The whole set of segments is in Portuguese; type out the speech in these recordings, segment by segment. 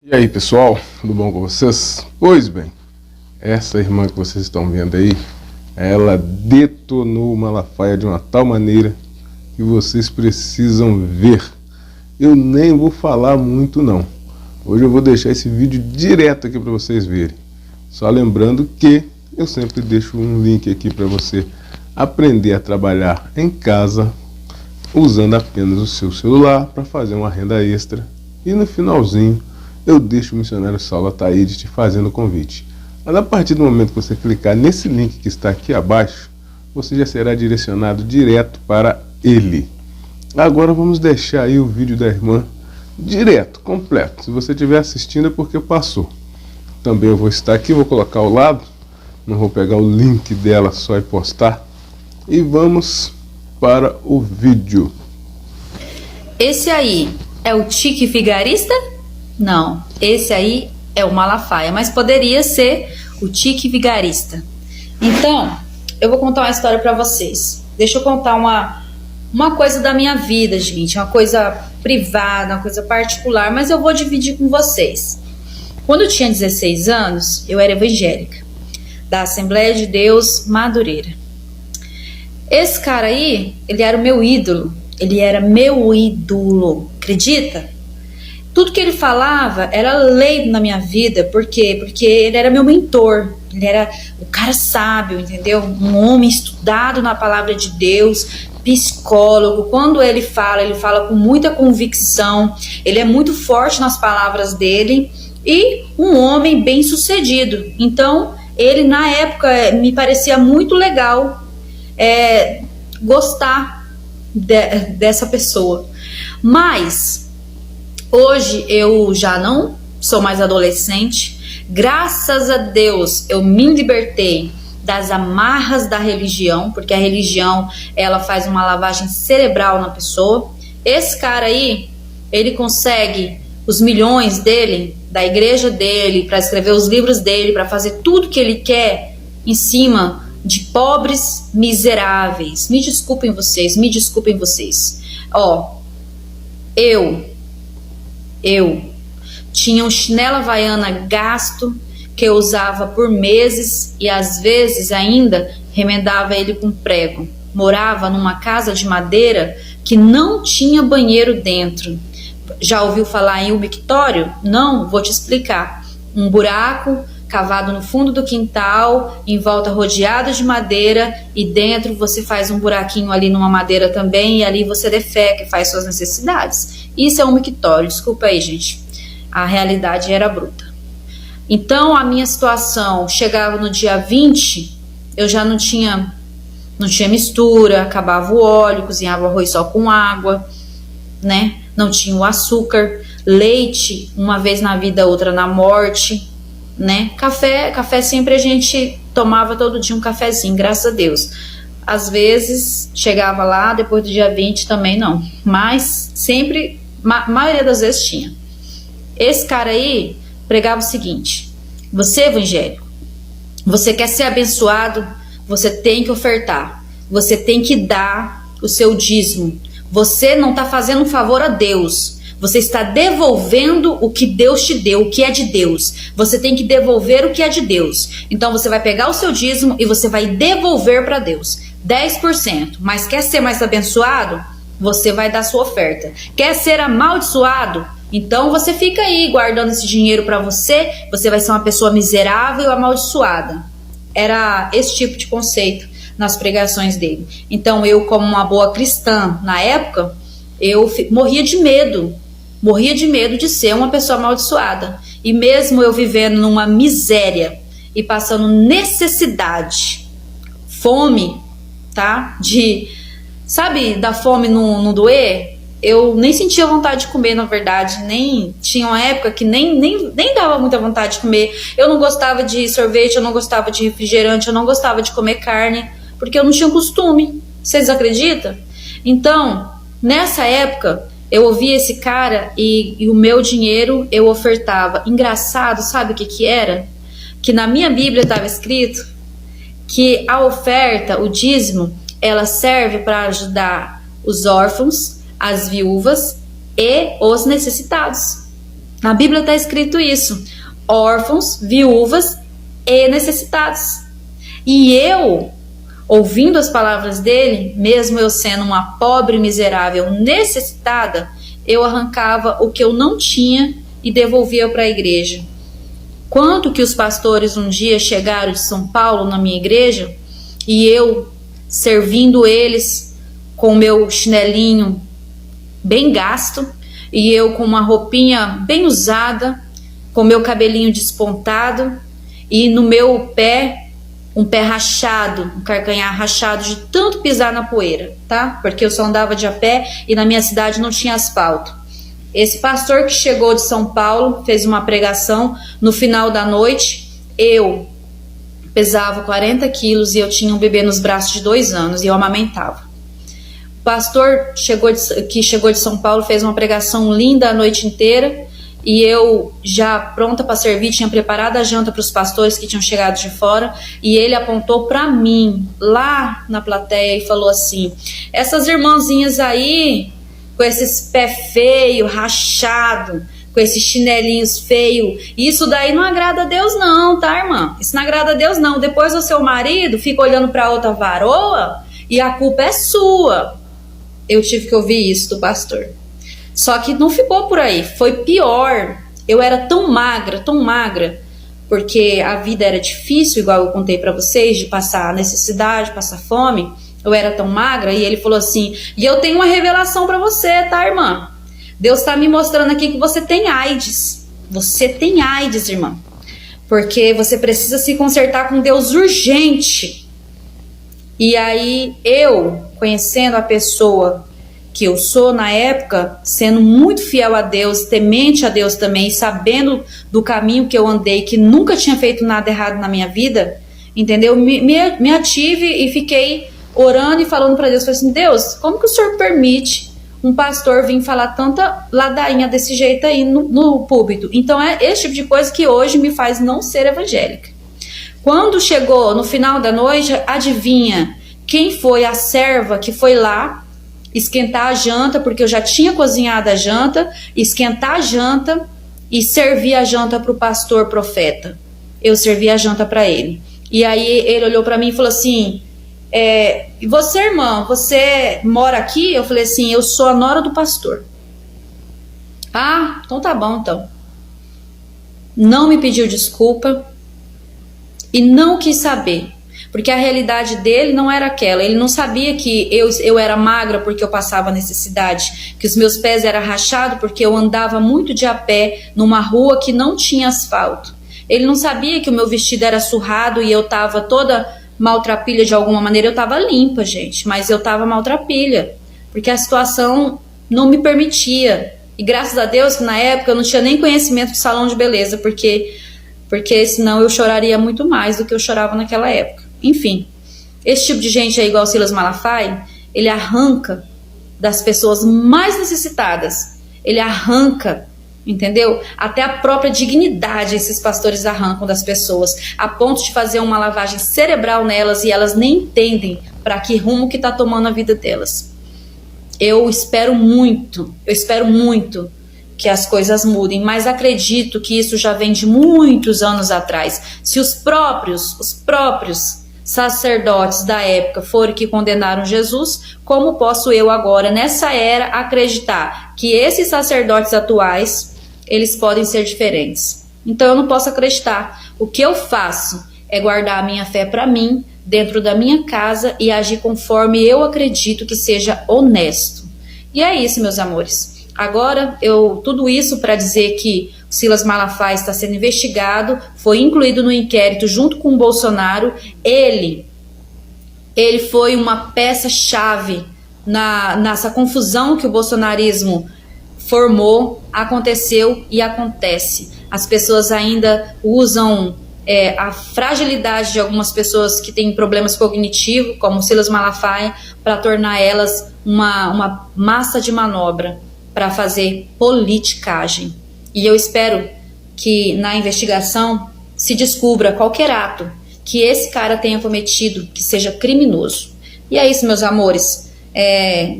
E aí pessoal, tudo bom com vocês? Pois bem, essa irmã que vocês estão vendo aí, ela detonou o Malafaia de uma tal maneira que vocês precisam ver. Eu nem vou falar muito não, hoje eu vou deixar esse vídeo direto aqui para vocês verem. Só lembrando que eu sempre deixo um link aqui para você aprender a trabalhar em casa usando apenas o seu celular para fazer uma renda extra. E no finalzinho eu deixo o missionário Saulo Ataíde te fazendo o convite. Mas a partir do momento que você clicar nesse link que está aqui abaixo, você já será direcionado direto para ele. Agora vamos deixar aí o vídeo da irmã direto, completo. Se você estiver assistindo é porque passou. Também eu vou estar aqui, vou colocar ao lado. Não vou pegar o link dela só e postar. E vamos para o vídeo. Esse aí é o Tique Vigarista? Não, esse aí é o Malafaia, mas poderia ser o Tique Vigarista. Então, eu vou contar uma história para vocês. Deixa eu contar uma coisa da minha vida, gente, uma coisa privada, uma coisa particular, mas eu vou dividir com vocês. Quando eu tinha 16 anos, eu era evangélica, da Assembleia de Deus Madureira. Esse cara aí, ele era o meu ídolo, acredita? Tudo que ele falava era lei na minha vida. Por quê? Porque ele era meu mentor. Ele era o cara sábio, entendeu? Um homem estudado na palavra de Deus, psicólogo. Quando ele fala com muita convicção. Ele é muito forte nas palavras dele e um homem bem sucedido. Então, ele na época me parecia muito legal gostar dessa pessoa. Mas hoje eu já não sou mais adolescente. Graças a Deus eu me libertei das amarras da religião, porque a religião ela faz uma lavagem cerebral na pessoa. Esse cara aí, ele consegue os milhões dele, da igreja dele, para escrever os livros dele, para fazer tudo que ele quer em cima de pobres miseráveis. Me desculpem vocês. Ó, eu tinha um chinelo havaiana gasto que eu usava por meses e às vezes ainda remendava ele com prego. Morava numa casa de madeira que não tinha banheiro dentro. Já ouviu falar em um mictório? Não, vou te explicar. Um buraco cavado no fundo do quintal, em volta rodeado de madeira, e dentro você faz um buraquinho ali numa madeira também, e ali você defeca e faz suas necessidades. Isso é um mictório, desculpa aí, gente. A realidade era bruta. Então, a minha situação chegava no dia 20, eu já não tinha mistura, acabava o óleo, cozinhava o arroz só com água, né? Não tinha o açúcar, leite, uma vez na vida, outra na morte, né? Café sempre a gente tomava todo dia um cafezinho, graças a Deus. Às vezes chegava lá, depois do dia 20 também não, mas sempre, maioria das vezes tinha. Esse cara aí pregava o seguinte: você evangélico, você quer ser abençoado, você tem que ofertar, você tem que dar o seu dízimo. Você não está fazendo um favor a Deus, você está devolvendo o que Deus te deu, o que é de Deus. Você tem que devolver o que é de Deus. Então você vai pegar o seu dízimo e você vai devolver para Deus 10%. Mas quer ser mais abençoado? Você vai dar sua oferta. Quer ser amaldiçoado? Então você fica aí guardando esse dinheiro para você. Você vai ser uma pessoa miserável e amaldiçoada. Era esse tipo de conceito nas pregações dele. Então eu, como uma boa cristã na época, eu morria de medo de ser uma pessoa amaldiçoada. E mesmo eu vivendo numa miséria e passando necessidade, fome, tá? Sabe, da fome não doer? Eu nem sentia vontade de comer, na verdade. Nem tinha uma época que nem dava muita vontade de comer. Eu não gostava de sorvete, eu não gostava de refrigerante, eu não gostava de comer carne, porque eu não tinha costume. Vocês acreditam? Então, nessa época, eu ouvia esse cara e o meu dinheiro eu ofertava. Engraçado, sabe o que era? Que na minha Bíblia estava escrito que a oferta, o dízimo, ela serve para ajudar os órfãos, as viúvas e os necessitados. Na Bíblia está escrito isso: órfãos, viúvas e necessitados. E eu, ouvindo as palavras dele, mesmo eu sendo uma pobre, miserável, necessitada, eu arrancava o que eu não tinha e devolvia para a igreja. Quanto que os pastores um dia chegaram de São Paulo na minha igreja e eu servindo eles com o meu chinelinho bem gasto e eu com uma roupinha bem usada, com meu cabelinho despontado e no meu pé um pé rachado, um calcanhar rachado de tanto pisar na poeira, tá? Porque eu só andava de a pé e na minha cidade não tinha asfalto. Esse pastor que chegou de São Paulo fez uma pregação. No final da noite, eu pesava 40 quilos e eu tinha um bebê nos braços de 2 anos e eu amamentava. O pastor que chegou de São Paulo fez uma pregação linda a noite inteira e eu, já pronta para servir, tinha preparado a janta para os pastores que tinham chegado de fora, e ele apontou para mim lá na plateia e falou assim: essas irmãzinhas aí com esses pé feio, rachado, com esses chinelinhos feios, isso daí não agrada a Deus não, tá, irmã? Isso não agrada a Deus não. Depois o seu marido fica olhando para outra varoa e a culpa é sua. Eu tive que ouvir isso do pastor. Só que não ficou por aí, foi pior. Eu era tão magra, porque a vida era difícil, igual eu contei para vocês, de passar necessidade, passar fome. Eu era tão magra, e ele falou assim: e eu tenho uma revelação para você, tá, irmã? Deus tá me mostrando aqui que você tem AIDS. Você tem AIDS, irmã. Porque você precisa se consertar com Deus urgente. E aí eu, conhecendo a pessoa que eu sou na época, sendo muito fiel a Deus, temente a Deus também, sabendo do caminho que eu andei, que nunca tinha feito nada errado na minha vida, entendeu? Me ative e fiquei orando e falando para Deus, falei assim: Deus, como que o Senhor permite um pastor vir falar tanta ladainha desse jeito aí no púlpito? Então é esse tipo de coisa que hoje me faz não ser evangélica. Quando chegou no final da noite, adivinha quem foi a serva que foi lá esquentar a janta, porque eu já tinha cozinhado a janta, esquentar a janta e servir a janta para o pastor profeta. Eu servi a janta para ele. E aí ele olhou para mim e falou assim: e você, irmã, você mora aqui? Eu falei assim: eu sou a nora do pastor. Ah, então tá bom, então. Não me pediu desculpa e não quis saber, porque a realidade dele não era aquela. Ele não sabia que eu era magra porque eu passava necessidade, que os meus pés eram rachados porque eu andava muito de a pé numa rua que não tinha asfalto. Ele não sabia que o meu vestido era surrado e eu estava toda maltrapilha de alguma maneira. Eu estava limpa, gente, mas eu estava maltrapilha, porque a situação não me permitia. E graças a Deus que na época eu não tinha nem conhecimento de salão de beleza, porque senão eu choraria muito mais do que eu chorava naquela época. Enfim, esse tipo de gente aí, igual Silas Malafaia, ele arranca das pessoas mais necessitadas, ele arranca, entendeu? Até a própria dignidade esses pastores arrancam das pessoas, a ponto de fazer uma lavagem cerebral nelas e elas nem entendem para que rumo que está tomando a vida delas. Eu espero muito que as coisas mudem, mas acredito que isso já vem de muitos anos atrás. Se os próprios sacerdotes da época foram que condenaram Jesus, como posso eu agora, nessa era, acreditar que esses sacerdotes atuais, eles podem ser diferentes? Então eu não posso acreditar. O que eu faço é guardar a minha fé para mim, dentro da minha casa, e agir conforme eu acredito que seja honesto. E é isso, meus amores. Agora, tudo isso para dizer que o Silas Malafaia está sendo investigado, foi incluído no inquérito junto com o Bolsonaro. Ele foi uma peça-chave nessa confusão que o bolsonarismo formou, aconteceu e acontece. As pessoas ainda usam a fragilidade de algumas pessoas que têm problemas cognitivos, como o Silas Malafaia, para tornar elas uma massa de manobra para fazer politicagem. E eu espero que na investigação se descubra qualquer ato que esse cara tenha cometido que seja criminoso. E é isso, meus amores.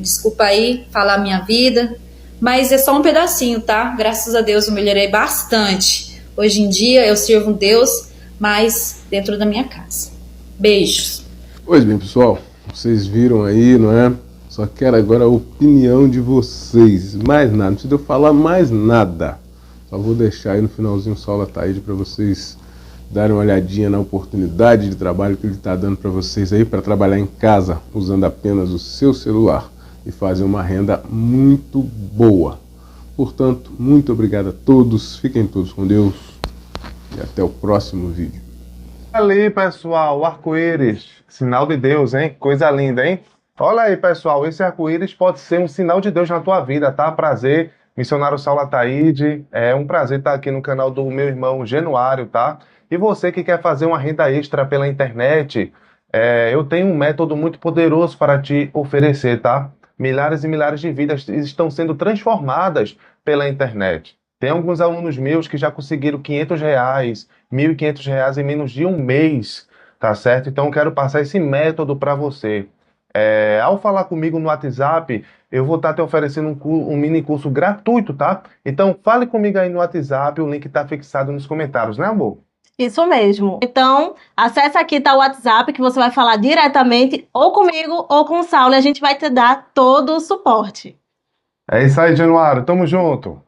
Desculpa aí falar minha vida, Mas é só um pedacinho, tá? Graças a Deus eu melhorei bastante. Hoje em dia eu sirvo um Deus, mas dentro da minha casa. Beijos. Pois bem, pessoal, vocês viram aí, não é? Só quero agora a opinião de vocês. Mais nada, não precisa eu falar mais nada. Só vou deixar aí no finalzinho o Saulo Ataíde para vocês darem uma olhadinha na oportunidade de trabalho que ele está dando para vocês aí, para trabalhar em casa, usando apenas o seu celular e fazer uma renda muito boa. Portanto, muito obrigado a todos, fiquem todos com Deus e até o próximo vídeo. Ali, pessoal, o arco-íris, sinal de Deus, hein? Coisa linda, hein? Olha aí, pessoal, esse arco-íris pode ser um sinal de Deus na tua vida, tá? Prazer, missionário Saulo Ataíde, é um prazer estar aqui no canal do meu irmão Genuário, tá? E você que quer fazer uma renda extra pela internet, eu tenho um método muito poderoso para te oferecer, tá? Milhares e milhares de vidas estão sendo transformadas pela internet. Tem alguns alunos meus que já conseguiram R$500, R$1.500 em menos de um mês, tá certo? Então eu quero passar esse método para você. Ao falar comigo no WhatsApp, eu vou estar te oferecendo um mini curso gratuito, tá? Então fale comigo aí no WhatsApp, o link está fixado nos comentários, né, amor? Isso mesmo. Então, acesse aqui, tá o WhatsApp, que você vai falar diretamente ou comigo ou com o Saulo e a gente vai te dar todo o suporte. É isso aí, Januário. Tamo junto.